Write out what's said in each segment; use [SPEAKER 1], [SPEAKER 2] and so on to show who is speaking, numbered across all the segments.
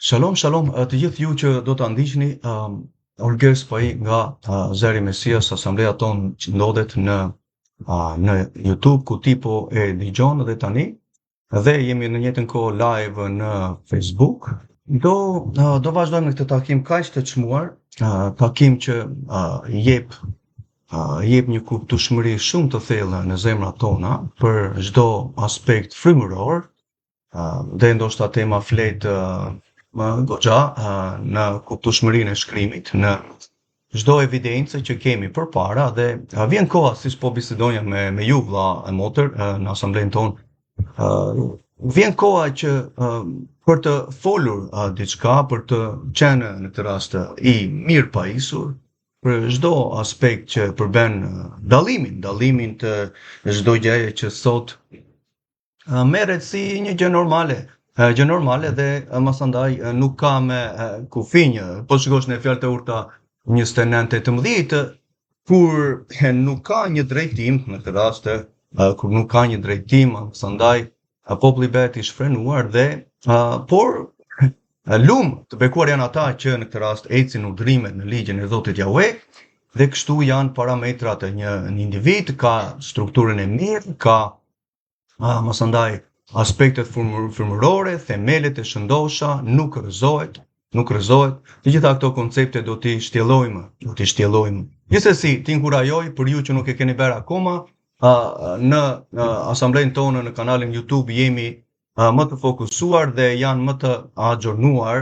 [SPEAKER 1] Shalom, shalom, të gjithë ju që do të ndiqni, Orges Pai nga Zeri Mesias, asambleja tonë që ndodhet në YouTube, ku ti po e dëgjon dhe tani, dhe jemi në njëjtën kohë live në Facebook. Do vazhdojmë në këtë takim kaq të çmuar, takim që jep një kuptueshmëri shumë të thellë në zemrat tona për çdo aspekt frymëror, dhe ndoshta tema flet goxha në kuptueshmërinë e shkrimit, në çdo evidencë që kemi përpara, dhe vjen koha, siç po bisedonja me ju vlla e motër në asamblen tonë, vjen koha që për të folur diçka, për të qenë në këtë rast i mirë pajisur për çdo aspekt që përben dallimin të çdo gjëje që sot merret si një gjë normale dhe masandaj nuk ka me kufinjë. Po shikosh në fjalë të urta 29:18, kur nuk ka një drejtim në këtë rast, kur nuk ka një drejtim, masandaj populli bëhet i shfrenuar dhe por lumë të bekuar janë ata që në këtë rast ecin udhërimet në ligjin e Zotit Jahve, dhe kështu janë parametrat e një individ, ka strukturën e mirë, ka masandaj aspektet frymërore, themelet e shëndosha, nuk rrëzohet. Të gjitha këto koncepte do t'i shtjellojmë. Gjithsesi, t'inkurajoj për ju që nuk e keni bërë akoma, në asamblen tonë në kanalin YouTube jemi më të fokusuar dhe janë më të agjornuar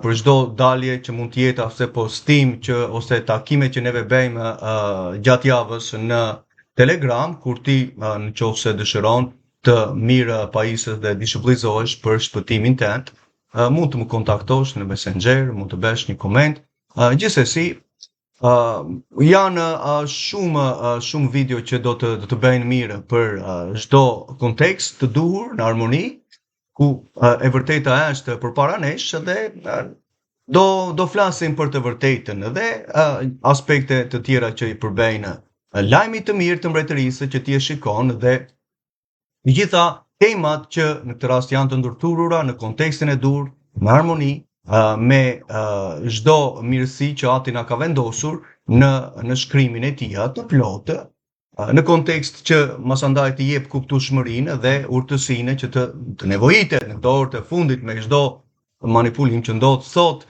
[SPEAKER 1] për çdo dalje që mund të jetë, ose postim ose takime që neve bëjmë gjatë javës në Telegram, kur ti nëse dëshiron të mirë pajisësh dhe dishiplinizohesh për shpëtimin tënd, mund të më kontaktosh në Messenger, mund të bësh një koment. Gjithsesi, janë shumë video që do të bëjnë mirë për çdo kontekst të duhur në armoni, ku e vërteta është përpara nesh, dhe do flasim për të vërtetën dhe aspekte të tjera që i përbejnë lajmit të mirë të mbretërisë që ti e shikon, dhe gjitha temat që në këtë rast janë të ndërturura në kontekstin e dur, në harmoni, me çdo mirësi që Ati na ka vendosur në shkrimin e tij të plotë, në kontekst që masandaj të jep kuptueshmërinë dhe urtësinë që të nevojitet në këto orë të fundit me çdo manipulim që ndodh sot.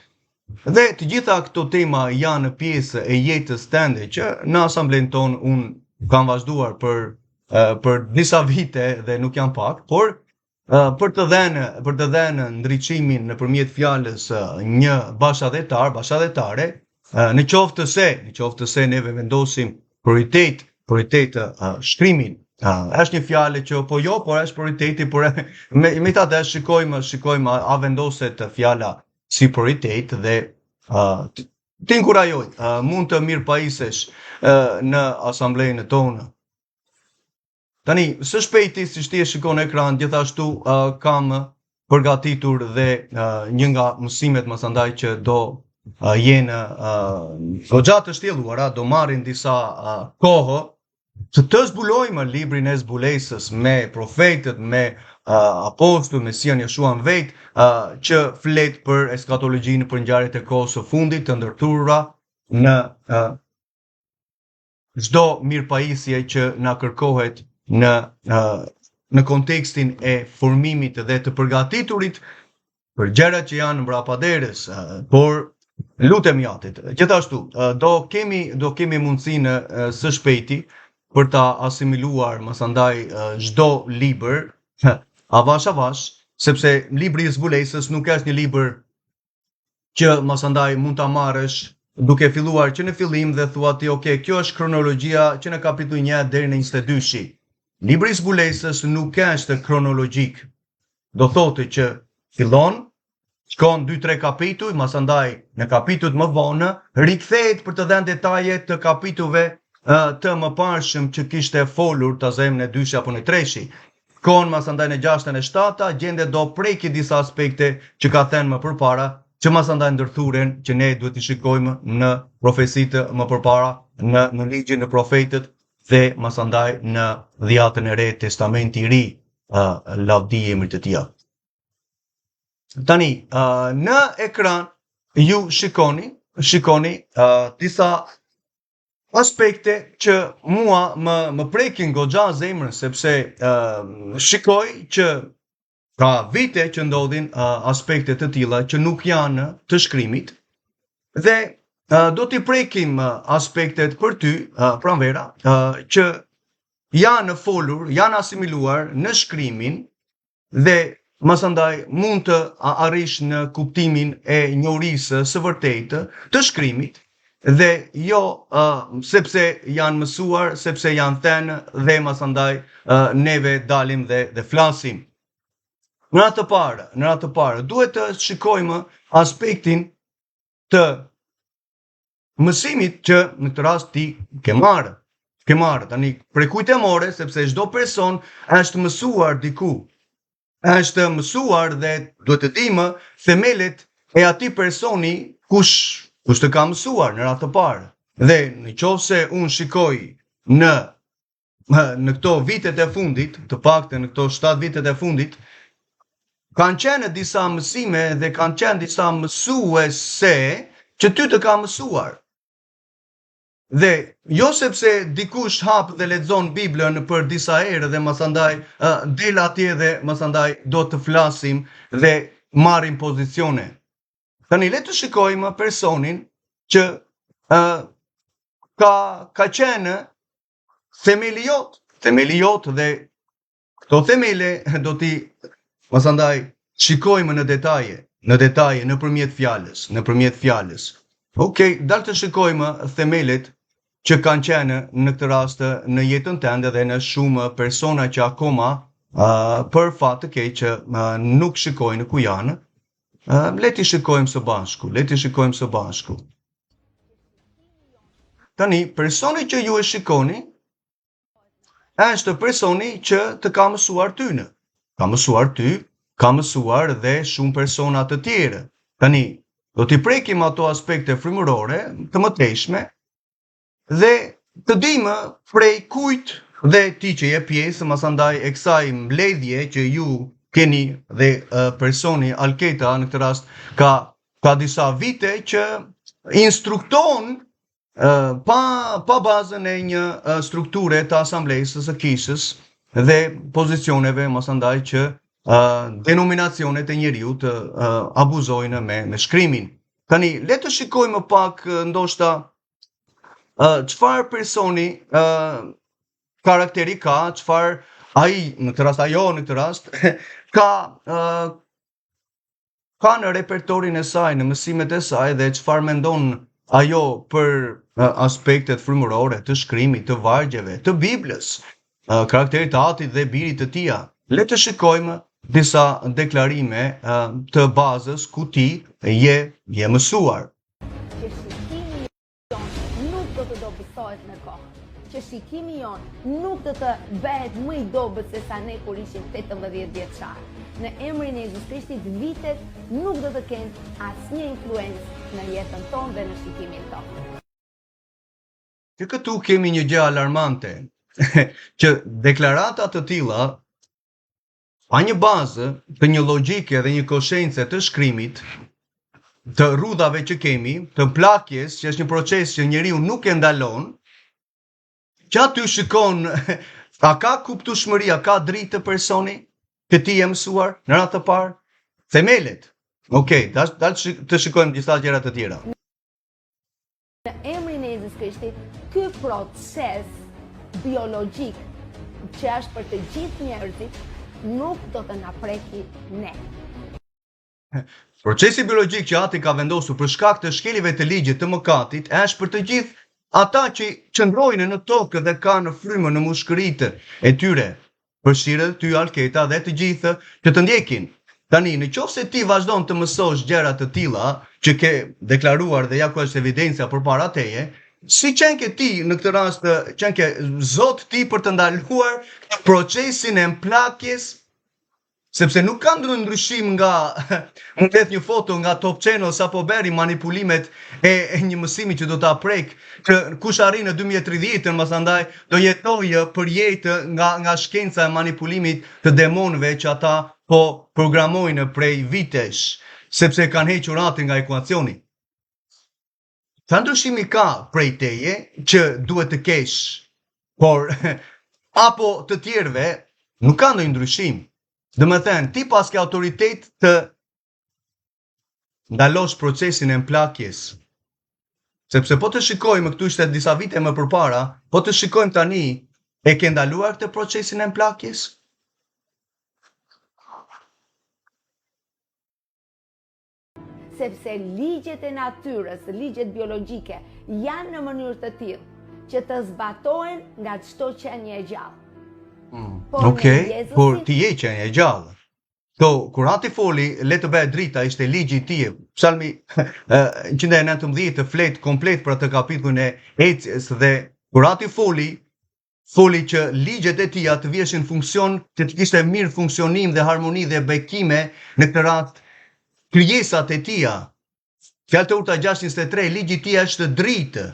[SPEAKER 1] Dhe të gjitha këto tema janë pjesë e jetës tënde që në asamblen tonë unë kam vazhduar për disa vite dhe nuk janë pak, por për të dhënë ndriçimin nëpërmjet fjalës një bashkëdhetare, në qoftë se neve vendosim prioritet shkrimin. Është një fjalë që por është prioriteti, por me ta dhe shikojmë a vendoset fjala si prioritet, dhe t'inkurajoj, mund të mirë pajisesh në asamblenë tonë. Tani, së shpejti, si ti e shikon në ekran, gjithashtu kam përgatitur dhe një nga mësimet masandaj që do jenë goxha të shtjelluara, do marrin disa kohë të zbulojmë librin e zbulesës me profetët, me apostujt, Mesian Jeshua në vetë, që flet për eskatologjinë, për ngjarjet e kohës së fundit të ndërturura në çdo mirëpajisje që na kërkohet në kontekstin e formimit dhe të përgatiturit për gjërat që janë mbrapa derës, por lutemi Atit. Gjithashtu, do kemi mundësinë së shpejti për ta asimiluar masandaj çdo libër avash, sepse libri i zbulesës nuk është një libër që masandaj mund ta marrësh duke filluar që në fillim dhe thua ti, ok, kjo është kronologjia që në kapitull 1 deri në 22. Libri i zbulesës nuk është kronologjik. Do thotë që fillon, shkon 2-3 kapituj, masandaj në kapitujt më vonë rikthehet për të dhënë detaje të kapitujve të mëparshëm që kishte folur ta zemë në 2 apo në 3. Shkon masandaj në 6 e 7, gjende do preki disa aspekte që ka thënë më përpara, që masandaj ndërthuren që ne duhet i shikojmë në profecitë më përpara, në ligjin e profetët, dhe masandaj në Dhjatën e Re, Testamenti i Ri, lavdi emrit të tij. Tani, në ekran ju shikoni disa aspekte që mua më prekin goxha zemrën, sepse shikoj që ka vite që ndodhin aspekte të tilla që nuk janë të shkrimit dhe do t'i prekim aspektet për ty, pranvera, që janë folur, janë asimiluar në shkrimin dhe masandaj mund të arrish në kuptimin e njohurisë së vërtetë të shkrimit dhe jo sepse janë mësuar, sepse janë thënë dhe masandaj neve dalim dhe flasim. Në atë parë, duhet të shikojmë aspektin të mësimit që në këtë rast ti ke marrë. Tani prej kujt e more, sepse çdo person është mësuar diku. Është mësuar dhe duhet të dimë themelet e atij personi kush të ka mësuar në radhë të parë. Dhe nëse unë shikoj në këto vitet e fundit, të paktën në këto 7 vitet e fundit, kanë qenë disa mësime dhe kanë qenë disa mësuese që ty të ka mësuar. Dhe jo sepse dikush hap dhe lexon Biblën për disa herë dhe masandaj del atje dhe masandaj do të flasim dhe marrim pozicione. Tani le të shikojmë personin që ka qenë themeli jot dhe këto themele do t'i masandaj shikojmë në detaje nëpërmjet fjalës. Okej, dal të shikojmë themelet që kanë qenë në këtë rast në jetën tënde dhe në shumë persona që akoma për fat të keq që nuk shikojnë ku janë. Le t'i shikojmë së bashku. Tani, personi që ju e shikoni është personi që të ka mësuar tyne. Ka mësuar ty, ka mësuar dhe shumë persona të tjerë. Tani, do t'i prekim ato aspekte frymërore të mëtejshme dhe të dimë prej kujt dhe ti që je pjesë masandaj e kësaj mbledhje që ju keni dhe personi Alketa në këtë rast ka disa vite që instrukton pa bazën e një strukture të asamblesës së kishës dhe pozicioneve masandaj që denominacionet e njeriu të abuzojnë me shkrimin. Tani, le të shikojmë pak ndoshta çfarë personi karakteri ka, çfarë ai në këtë rast ka në repertorin e saj, në mësimet e saj dhe çfarë mendon ajo për aspektet frymërore të shkrimit, të vargjeve, të Biblës, karakterit të Atit dhe Birit të Tij. Le të shikojmë disa deklarime të bazës ku ti je mësuar.
[SPEAKER 2] Që shikimi jonë nuk do të bëhet më i dobët se sa ne kur ishim 18 vjeçar. Në emrin e Jezus Krishtit, vitet nuk do të kenë asnjë influencë në jetën tonë dhe në shikimin tonë.
[SPEAKER 1] Që këtu kemi një gjë alarmante, që deklarata të tilla pa një bazë të një logjike dhe një koshence të shkrimit, të rrudhave që kemi, të plakjes, që është një proces që njeriu nuk e ndalon, që aty shikon, a ka kuptueshmëria, ka dritë të personi që ti je mësuar në radhë të parë? Themelet. Okej, dal të shikojmë disa gjëra të tjera.
[SPEAKER 2] Në emrin e Jezus Krishtit, ky proces biologjik që është për të gjithë njerëzit nuk do të na preki ne.
[SPEAKER 1] Procesi biologjik që Ati ka vendosur për shkak të shkelive të ligjit të mëkatit është për të gjithë ata që qëndrojnë në tokë dhe kanë frymën në mushkëritë e tyre, përfshirë ty Alketa dhe të gjithë që të ndjekin. Tani, nëse ti vazhdon të mësosh gjëra të tilla që ke deklaruar dhe ja ku është evidencia përpara teje, si qenë ke ti në këtë rast, qenë ke Zot ti për të ndaluar procesin e mplakjes, sepse nuk ka ndryshim nga mund të jetë një foto nga Top Channel apo bëri manipulimet e një mësimi që do ta prek, që kush arrin në 2030 masandaj do jetojë për jetë nga shkenca e manipulimit të demonëve që ata po programojnë prej vitesh, sepse kanë hequr atin nga ekuacioni. Sa ndryshimi ka prej teje që duhet të kesh, por apo të tjerëve nuk ka ndonjë ndryshim. Domethënë, ti pas ke autoritet të ndalosh procesin e mplakjes. Sepse po të shikojmë, këtu ishte disa vite më përpara, po të shikojmë tani, e ke ndaluar këtë procesin e mplakjes?
[SPEAKER 2] Sepse ligjet e natyrës, ligjet biologjike, janë në mënyrë të tillë që të zbatohen nga çdo qenie e gjallë.
[SPEAKER 1] Okej, por ti je qenie e gjallë. Kur ati foli, le të bëhet drita, ishte ligji i tij. Psalmi 119 flet komplet për atë kapitullin e ecjes dhe kur ati foli që ligjet e tija të vjeshin funksion, që të kishte mirë funksionim dhe harmoni dhe bekime në këtë rast krijesat e tija. Fjalë të urta 6:23, ligji i tij është dritë.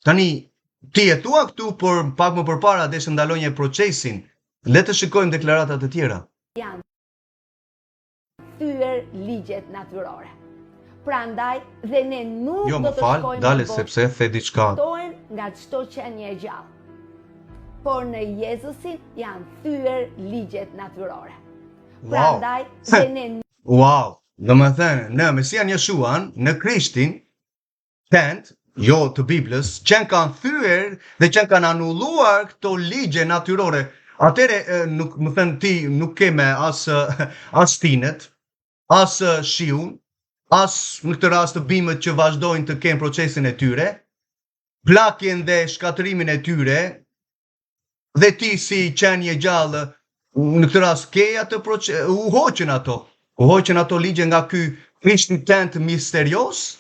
[SPEAKER 1] Tani, ti e thua këtu, por pak më përpara desha ndaloj një procesin. Le të shikojmë deklaratat e tjera.
[SPEAKER 2] Janë thyer ligjet natyrore. Prandaj dhe ne nuk
[SPEAKER 1] Jo,
[SPEAKER 2] do
[SPEAKER 1] më
[SPEAKER 2] të
[SPEAKER 1] fal,
[SPEAKER 2] shkojmë
[SPEAKER 1] dale
[SPEAKER 2] në botë
[SPEAKER 1] sepse the diçka.
[SPEAKER 2] nga çdo qenie e gjallë. Por në Jezusin janë thyer ligjet natyrore. Prandaj dhe ne
[SPEAKER 1] Wow, domethënë, në Mesian Jeshuan, në Krishtin, jo të Biblës, që kanë thyer dhe që kanë anulluar këto ligje natyrore. Atëre, nuk më thënë ti, nuk keme as tinet, as shiun, as në këtë rast të bimët që vazhdojnë të kenë procesin e tyre, plakjen dhe shkatërimin e tyre, dhe ti si qenie gjallë, në këtë rast ke atë proces, u hoqën ato ligje nga ky Krishti tent misterios,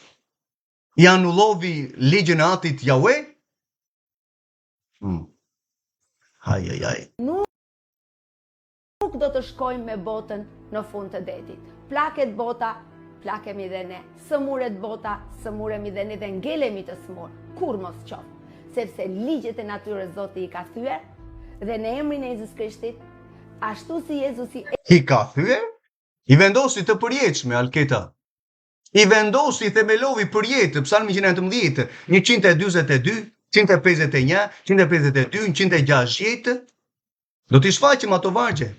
[SPEAKER 1] i anullovi ligjën e atit Yahweh?
[SPEAKER 2] Nuk do të shkojmë me botën në fund të detit. Plaket bota, plakemi dhe ne. Sëmuret bota, sëmuremi dhe ne dhe ngelemi të smur. Kur mos qoftë. Sepse ligjet e natyrës Zoti i ka thyer dhe në emrin e Jezus Krishtit, ashtu si Jezusi
[SPEAKER 1] I ka thyer? I vendosi të përjetshme, Alketa. I vendosi themelovi përjetë, Psalmi 119, 142, 151, 152, 160, do t'i shfaqim ato vargje.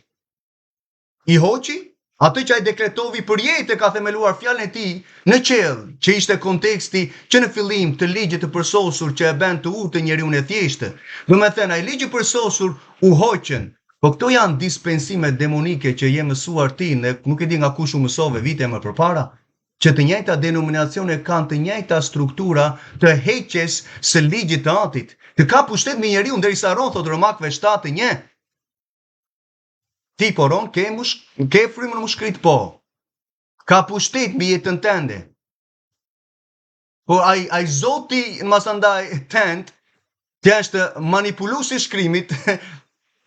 [SPEAKER 1] I hoqi, atë që ai dekretovi përjetë ka themeluar fjalën e tij në qell, që ishte konteksti që në fillim të ligjit të përsosur që e bën të udhtë njeriu e thjeshtë. Domethënë ai ligji përsosur u hoqën. Po këto janë dispensimet demonike që je mësuar ti, dhe nuk e di nga kush u mësove vite më përpara, që të njëjta denominacione kanë të njëjta struktura të heqjes së ligjit të atit, që ka pushtet me njeriu ndërsa ron, thot Romakëve 7:1. Ti poron ke frymën mushkrit po. Ka pushtet mbi jetën tënde. Po ai Zoti masandaj tent, që është manipuluesi i shkrimit,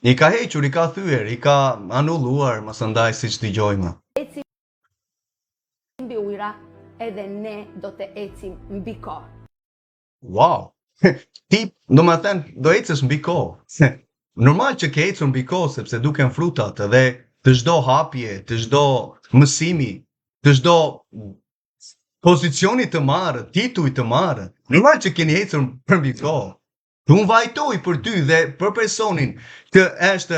[SPEAKER 1] i ka hequr, i ka thyer, i ka anulluar, masandaj siç dëgjojmë.
[SPEAKER 2] ecim mbi ujëra, edhe ne do të ecim mbi kohë.
[SPEAKER 1] Wow! Ti, do më thënë, do ecës mbi kohë. Normal që ke ecur mbi kohë, sepse duken frutat dhe të çdo hapje, të çdo mësimi, të çdo pozicioni të marrë, tituj të marrë. Normal që keni ecur për mbi kohë. Unë vajtoj për ty dhe për personin që është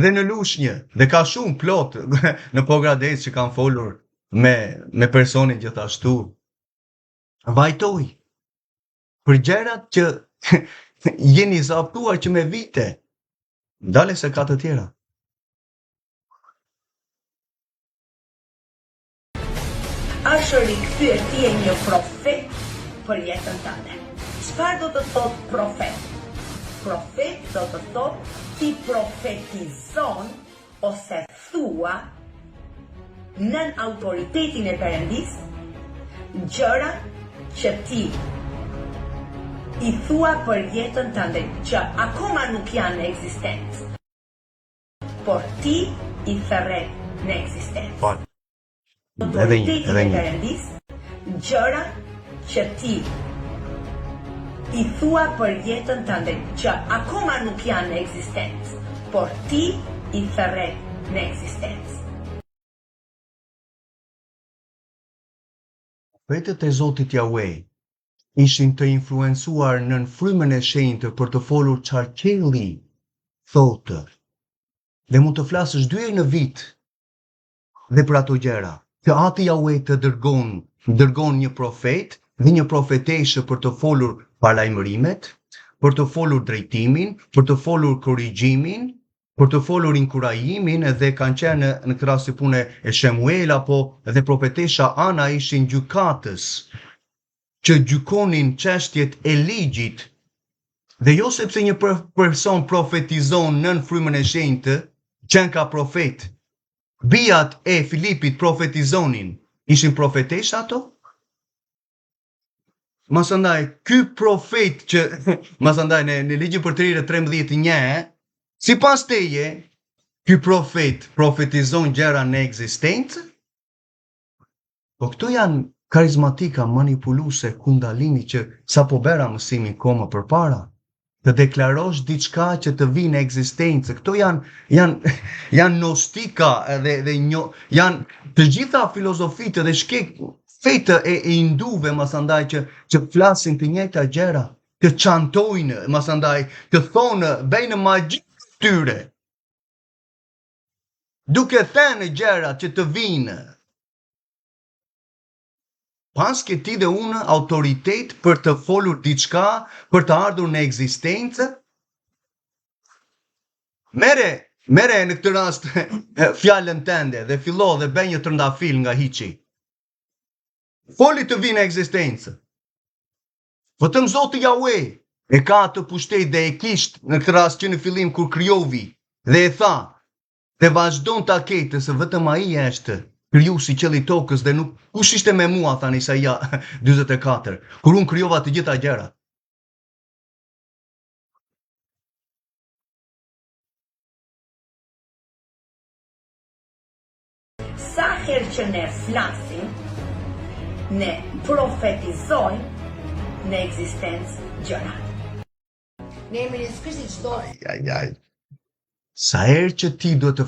[SPEAKER 1] dhe në lushnjë dhe ka shumë plot në Pogradec që kanë folur me personin gjithashtu. Vajtoj për gjërat që jeni zaptuar që me vite. Dale se ka të tjera.
[SPEAKER 3] Është rikthyer ti e një profet për jetën tënde. Çfarë do të thotë profet? Profet do të thotë ti profetizon ose thua nën autoritetin e Perëndis gjëra që ti i thua për jetën tënde që akoma nuk janë në ekzistencë, por ti i thërre në ekzistencë. Autoritetin e Perëndis gjëra që ti i thua për jetën tënde që akoma nuk janë në ekzistencë, por ti i thërre në ekzistencë.
[SPEAKER 1] Profetët e Zotit Jahwe ishin të influencuar nën frymën e shenjtë për të folur çfarë qielli thotë. Dhe mund të flasësh 2 herë në vit dhe për ato gjëra. Që Ati Jahwe të dërgon një profet dhe një profeteshë për të folur paralajmërimet, për të folur drejtimin, për të folur korrigjimin, për të folur inkurajimin, dhe kanë qenë në këtë rast si punë e Shemuel apo dhe profetesha Ana ishin gjykatës që gjykonin çështjet e ligjit. Dhe jo sepse një person profetizon nën frymën e shenjtë, qenë ka profet. Bijat e Filipit profetizonin, ishin profetesha ato? Masandaj, ky profet që, masandaj në ligjin për të rirë 13:1, si pas teje, ky profet profetizon gjëra në ekzistencë? Po këto janë karizmatika manipuluse Kundalini që sa po bera mësimin koma për para, të deklarosh diçka që të vinë në ekzistencë. Këto janë gnostika dhe janë të gjitha filozofitë dhe shkek fetë e hinduve, masandaj që flasin të njëjta gjëra, të çantojnë, masandaj të thonë, bëjnë magji tyre, duke thënë gjëra që të vinë. Pas ke ti dhe unë autoritet për të folur diçka, për të ardhur në ekzistencë? Mere në këtë rast fjalën tënde dhe fillo dhe bëj një trëndafil nga hiçi. Foli të vinë në ekzistencë. Vetëm Zoti Jahwe e ka të pushtet dhe e kishtë në këtë rast që në fillim kur krijovi dhe e tha, dhe vazhdon ta ketë se vetëm ai është krijuesi i qiellit tokës dhe nuk kush ishte me mua, tha në Isaia 44, kur unë krijova të gjitha gjërat.
[SPEAKER 3] Sa herë që ne flasim, ne profetizojmë në ekzistencë gjëra.
[SPEAKER 2] Në emrin e Jezusit Krishtit çdo
[SPEAKER 1] Sa herë që ti duhet të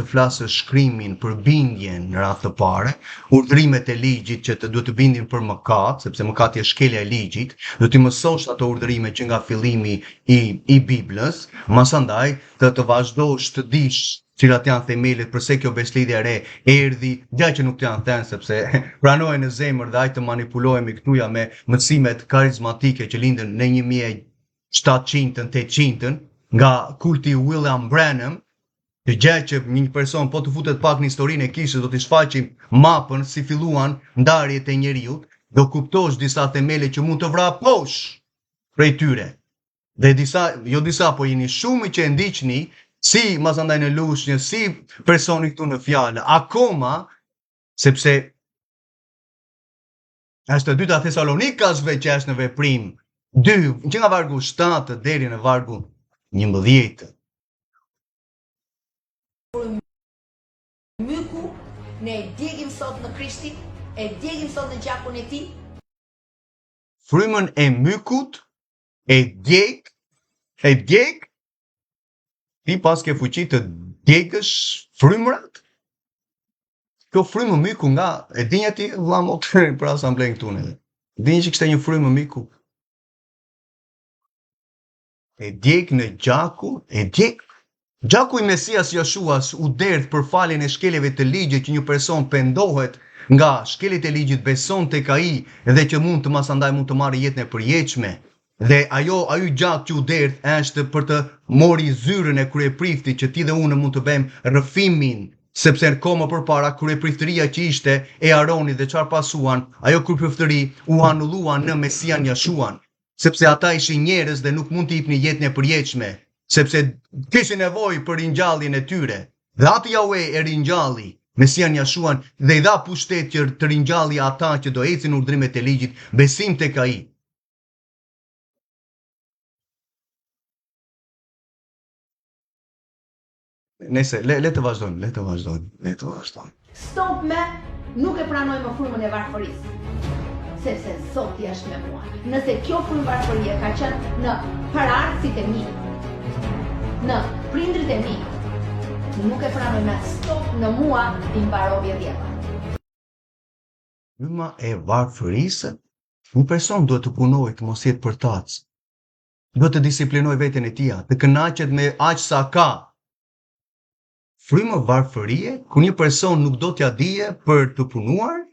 [SPEAKER 1] flasë shkrimin për bindjen në radhë të parë, urdhrimet e ligjit që të duhet të bindin për mëkat, sepse mëkati është shkelja e ligjit, do të mësosh ato urdhrime që nga fillimi i Biblës, masandaj të vazhdosh të dish cilat janë themelet përse kjo beslidhje e re erdhi, gjë që nuk të janë thënë sepse pranohen në zemër dhe ajtë të manipulohemi këtuja me mësimet karizmatike që lindën në 1700-ën, 800-ën, nga kulti William Branham, që gjë që një person po të futet pak në historinë e kishës do t'i shfaqim mapën si filluan ndarjet e njeriut, do kuptosh disa themele që mund të vraposh prej tyre. Dhe disa po jeni shumë që e ndiqni si masandaj në lushnjë, si personi këtu në fjalë, akoma, sepse është e dyta Thesalonikasve që është në veprim, 2, që nga vargu 7 deri në vargu 11.
[SPEAKER 2] myku, ne e djegim sot në Krishtin, e djegim sot në gjakun e tij.
[SPEAKER 1] Frymën e mykut, e djeg, ti pas ke fuqi të djegësh frymërat? Kjo frymë myku nga, e dinja ti vëlla më për asamblen këtu në. Dinja që kishte një frymë myku. E djeg në gjakun, gjaku i Mesias Jashuas u derdh për faljen e shkeljeve të ligjit që një person pendohet nga shkeljet e ligjit, beson tek ai dhe që mund të marrë jetën e përjetshme. Dhe ajo gjak që u derdh është për të mori zyrën e kryepriftit që ti dhe unë mund të bëjmë rrëfimin, sepse në kohë më përpara kryepriftëria që ishte e Aronit dhe çfarë pasuan, ajo kryepriftëri u anulluan në Mesian Jashuan, sepse ata ishin njerëz dhe nuk mund të jepnin jetën e përjetshme, sepse kishin nevojë për ringjalljen e tyre. Dhe Ati Jahwe e ringjalli Mesian Jashuan dhe i dha pushtet që të ringjalli ata që do ecin urdhrimet e ligjit, besim tek ai. Nëse, le të vazhdojmë.
[SPEAKER 2] Stop me, nuk e pranoj më frymën e varfërisë. Sepse Zoti është me mua. Nëse kjo frymë varfërie ka qenë në parartësit e mi, në prindrit e mi, nuk e pranoj me stop në mua i mbarove djeva.
[SPEAKER 1] Fryma e varfërisë, një person duhet të punojë të mos jetë përtac. Duhet të disiplinoj veten e tij, të kënaqet me aq sa ka. Fryma varfërie, ku një person nuk do t'ja dije për të punuar,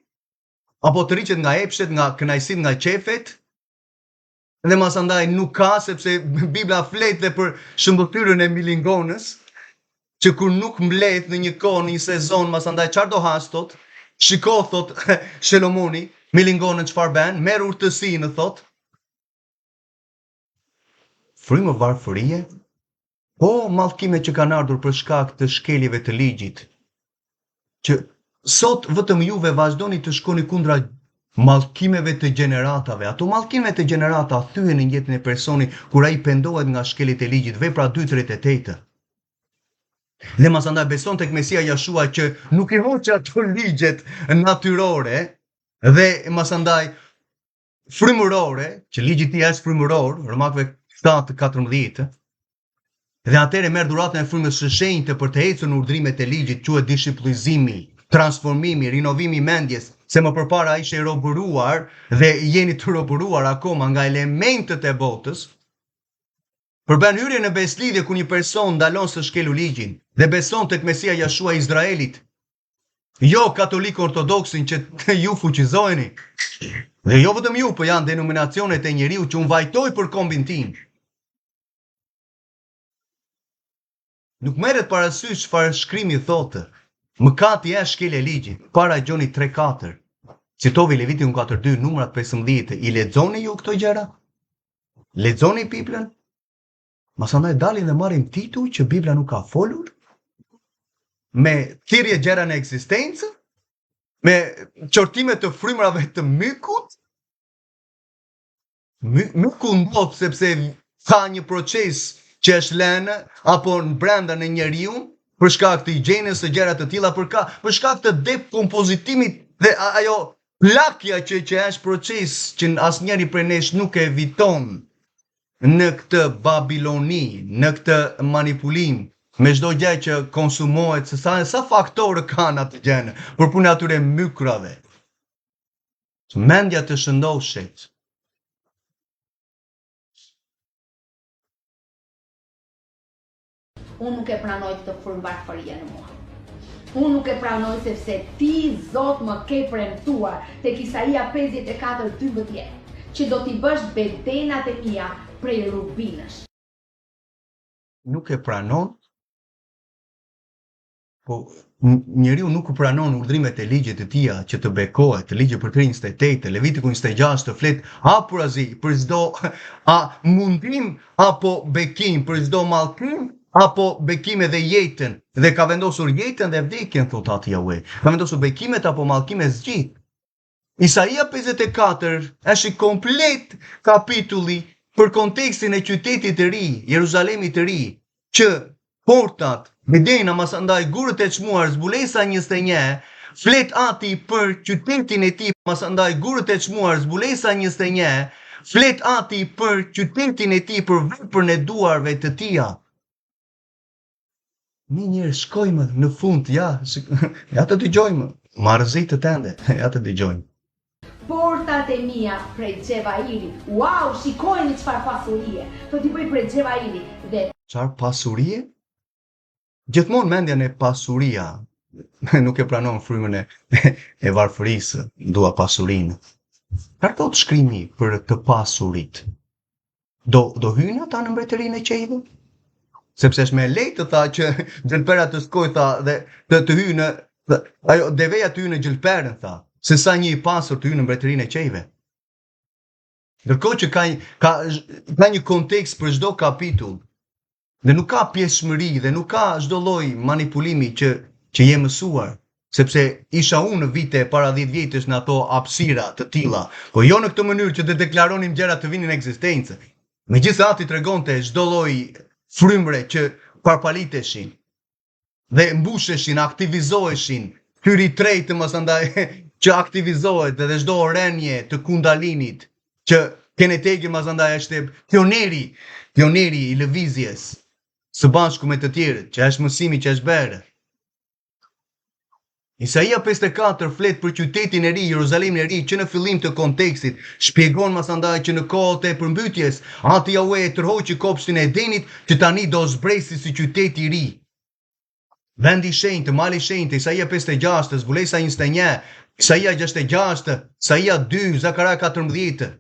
[SPEAKER 1] apo të rriqet nga epshet, nga kënaqësitë, nga qefet, dhe masandaj nuk ka, sepse Bibla flet dhe për shëmbëtyrën e milingonës, që kur nuk mbledh në një kohë, në një sezon, masandaj çfarë do hastot, shiko, thot Shelomoni, milingonën çfarë bën, merr urtësinë, thot. Frymë varfërie, po mallkime që kanë ardhur për shkak të shkeljeve të ligjit, që sot vetëm juve vazhdoni të shkoni kundra mallkimeve të gjeneratave. Ato mallkime të gjenerata thyen në jetën e personit kur ai pendohet nga shkeljet e ligjit, vepra 2:38. Dhe masandaj beson tek Mesia Jashua që nuk i hoqë ato ligjet natyrore dhe masandaj frymërore, që ligji i tij është frymëror, Romakëve 7:14. Dhe atëherë merr dhuratën e frymës së shenjtë për të ecur në urdhrimet e ligjit, quhet dishiplizimi, transformimi, rinovimi i mendjes, se më përpara ishte i robëruar dhe jeni të robëruar akoma nga elementët e botës. Përbën hyrje në beslidhje ku një person ndalon së shkelu ligjin dhe beson tek Mesia Jashua i Izraelit, jo katolik ortodoksin që ju fuqizoheni, dhe jo vetëm ju, po janë denominacionet e njeriu që unë vajtoj për kombin tim. Nuk merret parasysh çfarë shkrimi thotë. Mëkati është shkelja e ligjit. Para Gjoni 3:4. Citovi Levitikun 4:2, numrat 15. I lexoni ju këto gjëra? Lexoni Biblën? Masandaj dalin dhe marrin titull që Bibla nuk ka folur? Me thirrje gjëra në ekzistencë? Me qortime të frymrave të mykut? Myku ndodh sepse ka një proces që është lënë apo në brenda në njeriu për shkak të higjienës së gjëra të tilla, për shkak të dekompozitimit dhe ajo plakja që është proces që asnjëri prej nesh nuk e eviton në këtë Babiloni, në këtë manipulim, me çdo gjë që konsumohet, se sa faktorë kanë atë gjë, për punë atyre mykrave. Mendja të shëndoshet.
[SPEAKER 2] Unë nuk e pranoj këtë frymëvarfërie në mua. Unë nuk e pranoj sepse ti, Zot, më ke premtuar tek Isaia 54:12, që do t'i bësh bedenat e mia prej rubinësh.
[SPEAKER 1] Nuk e pranon, po njeriu nuk u pranon urdhrimet e ligjit të tija që të bekohet, të ligji për 28, Levitiku 26 të flet hapurazi për çdo mundim apo bekim, për çdo mallkim apo bekime dhe jetën, dhe ka vendosur jetën dhe vdekjen, thot atë Jahue. Ka vendosur bekimet apo mallkime zgjidh. Isaia 54 është i komplet kapitulli për kontekstin e qytetit të ri, Jeruzalemit të ri, që portat, Medina, masandaj gurët e çmuar, zbulesa 21, flet ati për qytetin e tij, masandaj gurët e çmuar, zbulesa 21, flet ati për qytetin e tij, për veprën e duarve të tija. Njërë shkojmë në fund, ja të dëgjojmë, marrëzit të tende, ja të dëgjojmë.
[SPEAKER 2] Portat e mia prej Xhevailit. Wow, shikojeni çfarë pasurie. Do t'i bëj prej Xhevailit dhe
[SPEAKER 1] çfarë pasurie? Gjithmonë mendja në pasuria nuk e pranon frymën e varfërisë, dua pasurinë. Çfarë thot shkrimi për të pasurit? Do hyjnë ata në mbretërinë e qejve? Sepse është me lejtë të tha që gjelpera të skoj, tha, dhe të hyjë në, ajo deveja të hyjë në gjelperën, tha, se sa një i pasur të hyjë në mbretërinë e qejve. Ndërkohë që ka një kontekst për çdo kapitull, dhe nuk ka pjesëmëri dhe nuk ka çdo lloj manipulimi që je mësuar, sepse isha unë në vite para 10 vjetësh në ato hapësira të tilla, po jo në këtë mënyrë që të deklaronim gjëra të vinin në ekzistencë. Megjithatë tregonte çdo lloj frymre që parpaliteshin dhe mbusheshin, aktivizoheshin, hyri trejtë masandaj që aktivizohet dhe çdo orenje të Kundalinit, që Kenneth Hagin masandaj është pioneri i lëvizjes së bashku me të tjerët, që është mësimi që është bërë. Isaia 54 flet për qytetin e ri, Jeruzalemin e ri, që në fillim të kontekstit shpjegon masandaj që në kohët e përmbytjes, Ati Jahue e tërhoqi kopshtin e Edenit, që tani do zbresi si qyteti i ri. Vendi i shenjtë, mali i shenjtë, Isaia 56, Zbulesa 21, Isaia 66, Isaia 2, Zakaria 14.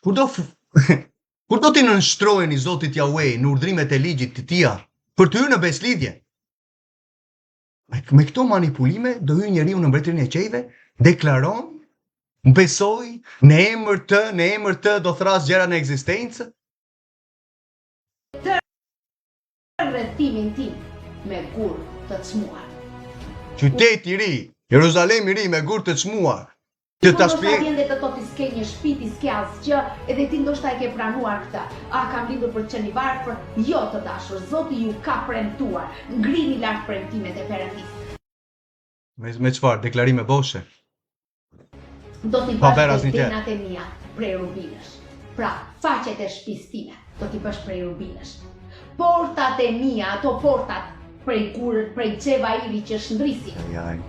[SPEAKER 1] Kur do t'i nënshtrojeni Zotit Jahue në urdhrimet e ligjit të tia për të hyrë në beslidhje? Me këto manipulime do hyjë njeriu në mbretërinë e qejve, deklaron, besoj, në emër të do thras gjëra në ekzistencë.
[SPEAKER 2] Rrethimin tim me gur të çmuar.
[SPEAKER 1] Qyteti i ri, Jeruzalemi i ri me gur të çmuar. Që ta shpjeg.
[SPEAKER 2] Ndoshta vjen të thotë s'ke një shtëpi, ti s'ke asgjë, edhe ti ndoshta e ke pranuar këtë. A kam lindur për të qenë i varfër? Jo, të dashur, Zoti ju ka premtuar. Ngrini lart premtimet e Perëndisë.
[SPEAKER 1] Me çfarë? Deklarime boshe.
[SPEAKER 2] Do t'i bësh denat e mia prej rubinësh. Pra, faqet e shtëpisë time do t'i bësh prej rubinësh. Portat e mia, ato portat prej gurët, prej xhevairi që shndrisin.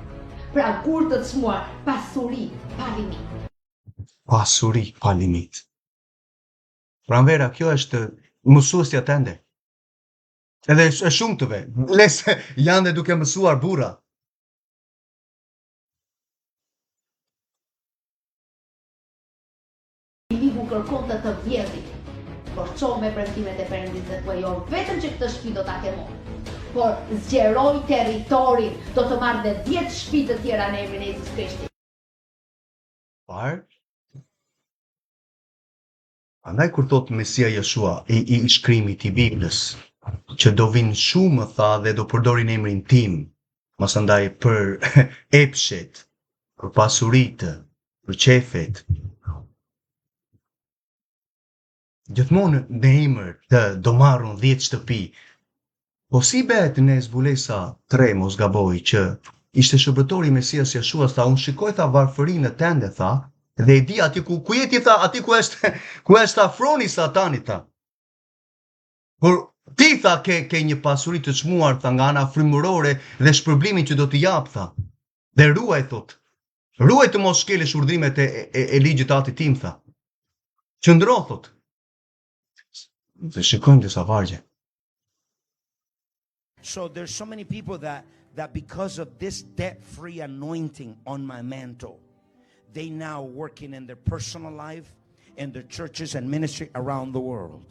[SPEAKER 2] Pra gur të çmuar, pasuri pa limit.
[SPEAKER 1] Pasuri pa limit. Pranvera, kjo është mësuesja tënde. Edhe e shumtëve, lese janë dhe duke mësuar burra.
[SPEAKER 2] Ligu kërkon të vjedhit, por ço me premtimet e Perëndisë tua, jo vetëm që këtë shtëpi do ta ke marrë, por zgjeroj territorin, do të marrë dhe 10 shtëpi të tjera në emrin e Jezus Krishtit.
[SPEAKER 1] Andaj kur thot Mesia Jeshua, i shkrimit i Biblës, që do vinë shumë, tha, dhe do përdorin emrin tim, mas andaj për epshet, për pasuritë, për qefet. Gjithmonë në emër të do marrun 10 shtëpi. Po si bet në Zbulesa 3, mos gaboj, që ishte shërbëtori Mesias Jeshua, tha, unë shikoj tha varfërinë tënde, tha, dhe e di ati ku jeti, tha, ati ku është afroni Satanit, tha. Por ti, tha, ke një pasuri të çmuar, tha, nga ana frymërore dhe shpërblimin që do t'i jap, tha. Dhe ruaj, thot. Ruaj të mos shkelesh urdhrimet e ligjit të Atit tim, tha. Qëndro, thot. Dhe shikojmë disa vargje.
[SPEAKER 4] So there's so many people that because of this debt-free anointing on my mantle, they now working in their personal life, in their churches and ministry around the world.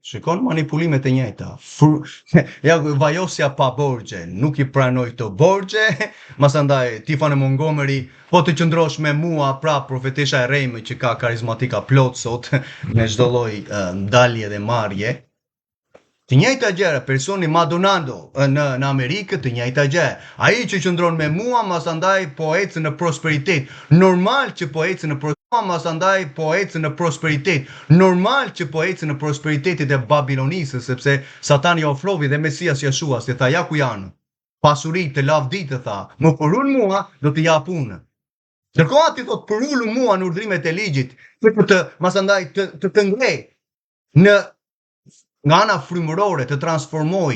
[SPEAKER 1] Shikon manipulimet e njëjta. Ja vajosja pa borxhe, nuk i pranoj këto borxhe, masandaj Tiffany Montgomery, po të qëndrosh me mua, pra profetesha e rejme që ka karizmatika plot sot, me çdo lloj ndalje dhe marrje. Të njëjta gjëra, personi Madonando në Amerikë, të njëjta gjë. Ai që qëndron me mua, masandaj po ecë në prosperitet. Normal që po ecë në masandaj po ecë në prosperitet. Normal që po ecë në prosperitetit e Babilonisë, sepse Satani ofrovi dhe Mesias Jeshua, si tha, ja ku janë. Pasurit të lavditë, tha, më përun mua, do të jap unë. Ndërkohë ati thot, përullu mua në urdhrimet e ligjit, për të masandaj të ngrej nga ana frymërore, të transformoj,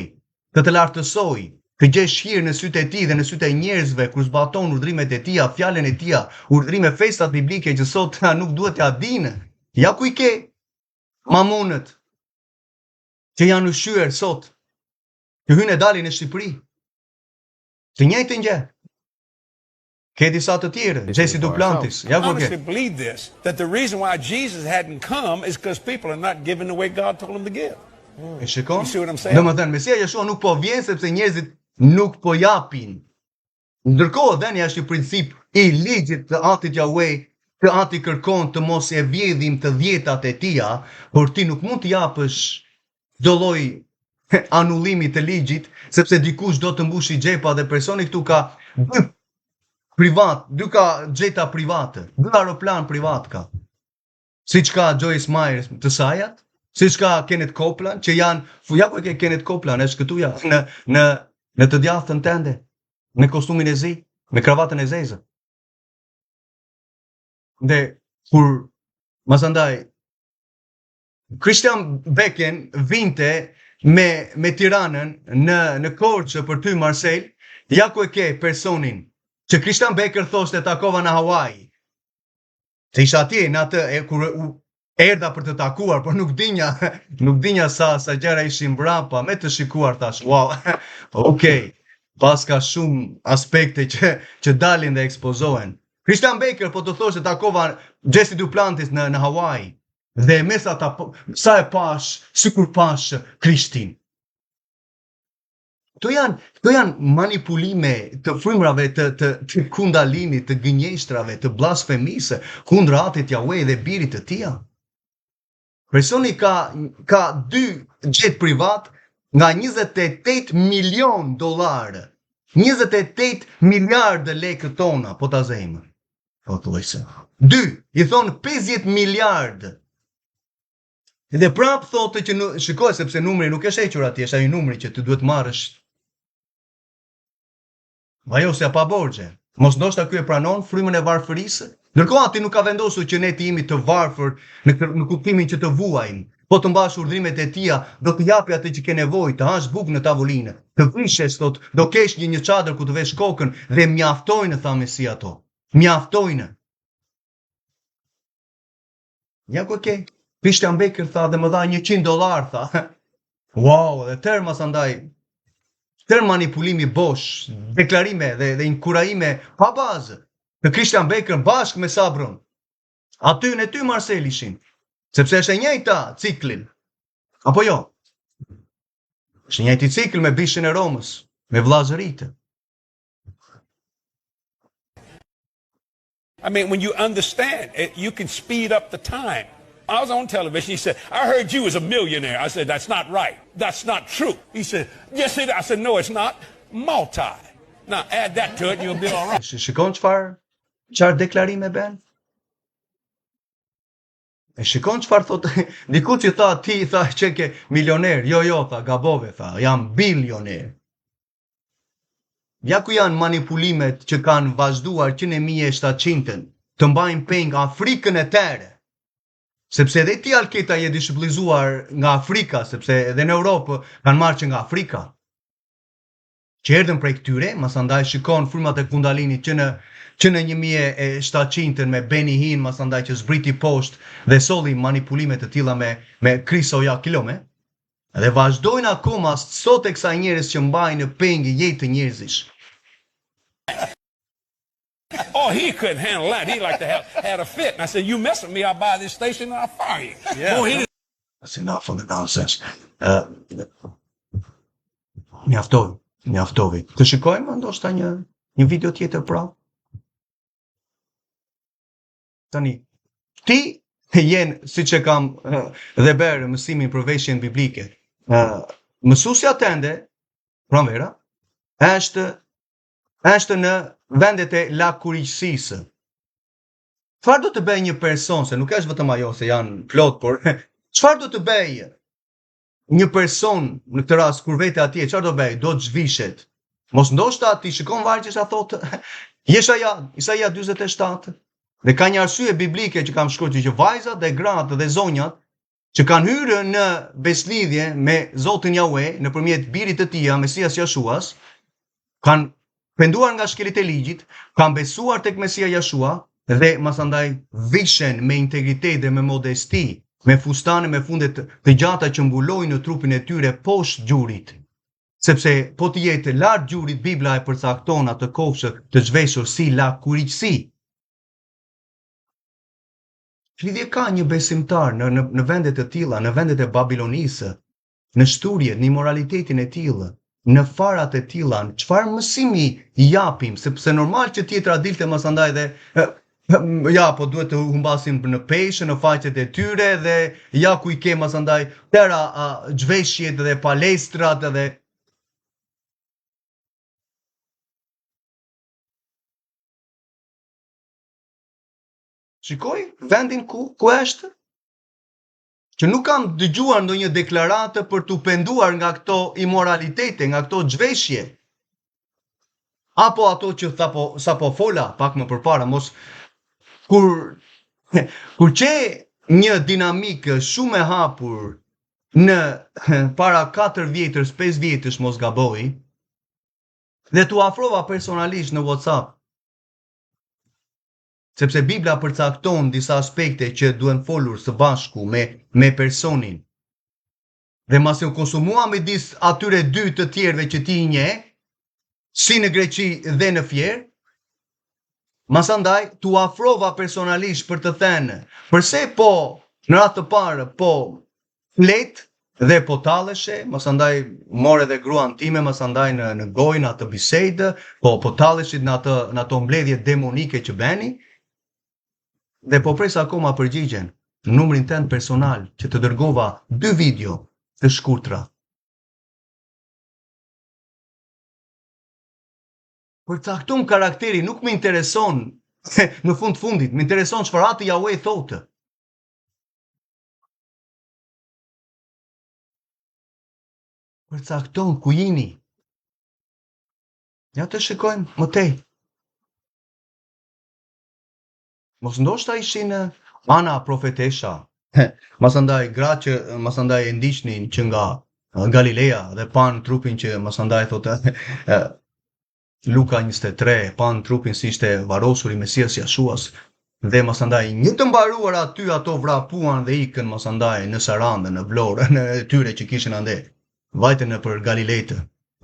[SPEAKER 1] të lartësoj, të gjesh hir në sytë e tij dhe në sytë e njerëzve kur zbaton urdhrimet e tija, fjalën e tija, urdhrime festat biblike që sot nuk duhet t'ia dinë. Ja ku i ke mamonët që janë ushqyer sot, që hynë e dalin në Shqipëri. Të njëjtën gjë. Ke disa të tjerë, Jesse Duplantis. Ja ku ke.
[SPEAKER 5] I honestly believe this, that the reason why Jesus hadn't come is because people are not giving the way God told them to give.
[SPEAKER 1] E shikon?
[SPEAKER 5] You see what I'm saying?
[SPEAKER 1] Domethënë Mesia Jeshua nuk po vjen sepse njerëzit nuk po japin. Ndërkohë dhënia është një princip i ligjit të Atit Jahue, që Ati kërkon të mos e vjedhim të dhjetat e tija, por ti nuk mund të japësh çdo lloj anullimi të ligjit, sepse dikush do të mbushi xhepa dhe personi këtu ka dy ka xheta private, 2 aeroplan privat ka. Siç ka Joyce Myers të sajat, siç ka Kenneth Copeland, që janë, ja ku e ke Kenneth Copeland, është këtu ja, në të djathtën tënde, me kostumin e zi, me kravatën e zezë. Dhe kur masandaj Christian Beken vinte me Tiranën në Korçë për ty Marcel, ja ku e ke personin që Christian Beker thoshte takova në Hawaii. Se isha atje në atë kur erdha për të takuar, por nuk dinja sa gjëra ishin mbrapa, me të shikuar thash, wow, okay, pas ka shumë aspekte që dalin dhe ekspozohen. Christian Baker po të thoshte takova Jesse Duplantis në Hawaii. Dhe mesa sa e pash, sikur pash Krishtin. Këto janë manipulime të frymrave të kundalinit, të gënjeshtrave, të blasfemisë, kundra Atit Yahweh dhe birit të tij. Personi ka 2 jet privat nga 28 milion dollar. 28 miliardë lekë tona, po ta zejmë. Po thuajse. 2, i thon 50 miliardë. Dhe prap thotë që shikoj sepse numri nuk është hequr atje, është ai numri që ti duhet marrësh. Ajo se pa borxhe. Mos ndoshta ky e pranon frymën e varfërisë. Ndërkohë aty nuk ka vendosur që ne të jemi të varfër në kuptimin që të vuajmë, po të mbash urdhrimet e tija, do të japi atë që ke nevojë, të hash bukë në tavolinë, të vishesh sot, do kesh një çadër ku të vesh kokën dhe mjaftojnë tha Mesia ato. Mjaftojnë. Ja ku ke. Christian Baker tha dhe më dha $100 tha. Wow, dhe termas andaj, tërë manipulimi bosh, deklarime dhe inkurajime pa bazë. Në Christian Baker bashkë me Sabrun. Aty në ty Marcel ishin. Sepse është e njëjta ciklin. Apo jo? Është e njëjti cikl me bishën e Romës, me vllazëritë.
[SPEAKER 5] I mean, when you understand it, you can speed up the time. I was on television. He said, I heard you was a millionaire. I said, that's not right. That's not true. He said, yes, it is. I said, no, it's not. Multi. Now, add that to it and you'll be all right.
[SPEAKER 1] Shikon çfarë deklarime ben? E shikon çfarë thotë, diku që tha ti, tha që ke milioner. Jo, tha, gabove, tha, jam bilioner. Ja ku janë manipulimet që kanë vazhduar që në 1700-ën të mbajnë peng Afrikën e tere. Sepse edhe ti Alketa je dishipëlizuar nga Afrika, sepse edhe në Europë kanë marrë që nga Afrika. Që erdhën prej këtyre, masandaj shikon frymat e kundalinit që në 1700-ën me Benny Hinn, masandaj që zbriti poshtë dhe solli manipulimet të tilla me Krisoja kilome. Dhe vazhdojnë akoma sot e kësaj njerëz që mbajnë peng jetë të njerëzish.
[SPEAKER 5] Oh, he couldn't handle that. He like to had a fit. And I said, you mess with me, I'll buy this station and I'll fire you.
[SPEAKER 1] Yeah.
[SPEAKER 5] Oh, he didn't.
[SPEAKER 1] That's enough of the nonsense. Mjaftovi. Të shikojmë ndoshta një video tjetër pra. Tani, ti jenë, si që kam dhe berë mësimin për veshjen biblike, mësusja tende, pranvera, është në vendet e lakuriqësisë. Çfarë do të bëjë një person, se nuk është vetëm ajo se janë plot, por çfarë do të bëjë një person në këtë rast kur vete atje, çfarë do bëjë? Do të zhvishet. Mos ndoshta ti shikon vargje sa thotë Isaia 47. Dhe ka një arsye biblike që kam shkruar që vajzat dhe gratë dhe zonjat që kanë hyrë në beslidhje me Zotin Yahweh nëpërmjet birit të tij, Mesias Jashuas, kanë penduar nga shkelit e ligjit, kanë besuar tek Mesia Jashua dhe masandaj vishen me integritet dhe me modesti, me fustane me fundet të gjata që mbulojnë në trupin e tyre poshtë gjurit. Sepse po të jetë lart gjurit, Bibla e përcakton atë kofshë të zhveshur si lakuriqësi. Lidhje ka një besimtar në vendet e tilla, në vendet e Babilonisë, në shturjet, në immoralitetin e tillë, në farat e tilla, çfarë mësimi i japim, sepse normal që tjetra dilte masandaj dhe ja, po duhet të humbasim në peshë, në faqet e tyre dhe ja ku i ke masandaj tëra zhveshjet dhe palestrat dhe shikoj vendin ku është që nuk kam dëgjuar ndonjë deklarate për t'u penduar nga këto immoralitete, nga këto zhveshje. Apo ato që sapo fola pak më përpara, mos kur që një dinamikë shumë e hapur në para 4 vjetësh, 5 vjetësh mos gaboj, dhe t'u afrova personalisht në WhatsApp. Sepse Bibla përcakton disa aspekte që duhen folur së bashku me personin. Dhe masi u konsumua midis atyre 2 të tjerëve që ti nje, si në Greqi dhe në Fier, masandaj t'u afrova personalisht për të thënë, përse po në ratë të parë po flet dhe po taleshe, masandaj more dhe gruan time, masandaj në gojnë atë bisedë, po taleshit në ato mbledhje demonike që beni, dhe po presa akoma përgjigjen në numrin tënd personal që të dërgova 2 video të shkurtra. Përcaktum karakteri, nuk më intereson, në fundit, më intereson çfarë atë Yahweh thotë. Përcakton ku jini. Ja të shikojmë më tej. Mos ndoshta ishin Ana profetesha, masandaj gra që masandaj e ndiqnin që nga Galilea dhe pan trupin që masandaj thotë Luka 23, pan trupin si ishte varosur i Mesias Jashuas, dhe masandaj një të mbaruar aty ato vrapuan dhe ikën masandaj në Sarandë, në Vlorë, në tyre që kishin ande, vajtën në për Galilejtë,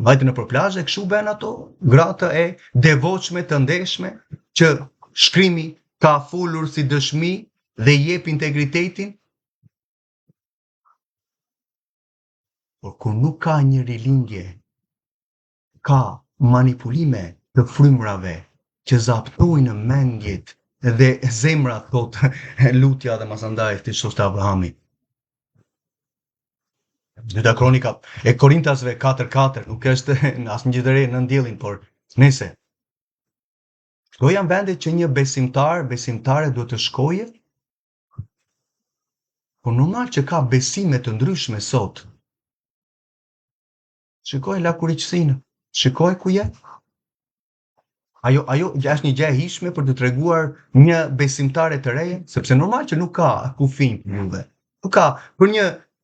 [SPEAKER 1] vajtën në për plazhe, kështu bën ato gratë e devotshme të ndeshme që shkrimi ka folur si dëshmi dhe jep integritetin. Por kur nuk ka një rilindje, ka manipulime të frymrave që zaptojnë mendjet dhe zemrat, thot lutja dhe masandaj të shoshtë Abrahami. Dyta Kronika e Korintasve 4:4, nuk është asnjë gjë e re në ndjellin, por nëse këto janë vendet që një besimtare duhet të shkojë, por normal që ka besime të ndryshme sot. Shikoj lakuriqësinë, shikoj ku je. Ajo është një gjë e hishme për të treguar një besimtare të reje, sepse normal që nuk ka kufij për juve. Nuk ka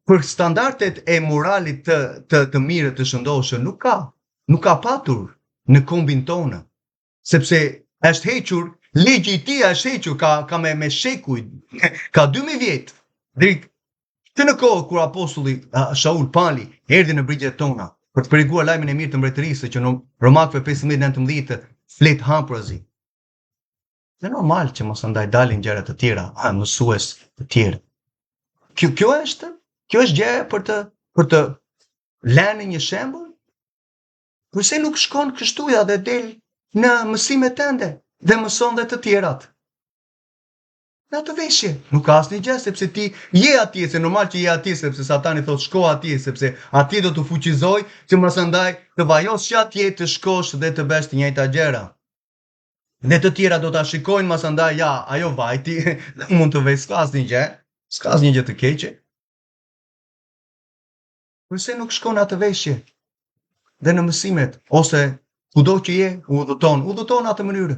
[SPEAKER 1] për standardet e moralit të mirë të shëndoshëm, nuk ka patur në kombin tonë, sepse është hequr, ligji i tij është hequr, ka me shekuj, ka 2000 vjet. Deri të në kohë kur apostulli Shaul Pali erdhi në brigjet tona për të përiguar lajmin e mirë të mbretërisë që në Romakëve 15:19 flet hampurazi. Dhe normal që mos andaj dalin gjëra të tjera, mësues të tjerë. Kjo është gjë për të lënë një shembull. Përse nuk shkon kështuja dhe del në mësimet tënde dhe mëson dhe të tjerat? Në atë veshje, nuk ka asnjë gjë, sepse ti je atje, se normal që je atje, sepse Satani thot shko atje, sepse atje do të fuqizoj që mos andaj të vajos që atje të shkosh dhe të bësh të njëjta gjëra. Dhe të tjera do ta shikojnë mos andaj, ja, ajo vajti, mund të vej s'ka asnjë gjë të keqe. Përse nuk shkon atë veshje dhe në mësimet, ose kudo që je, udhëton atë mënyrë.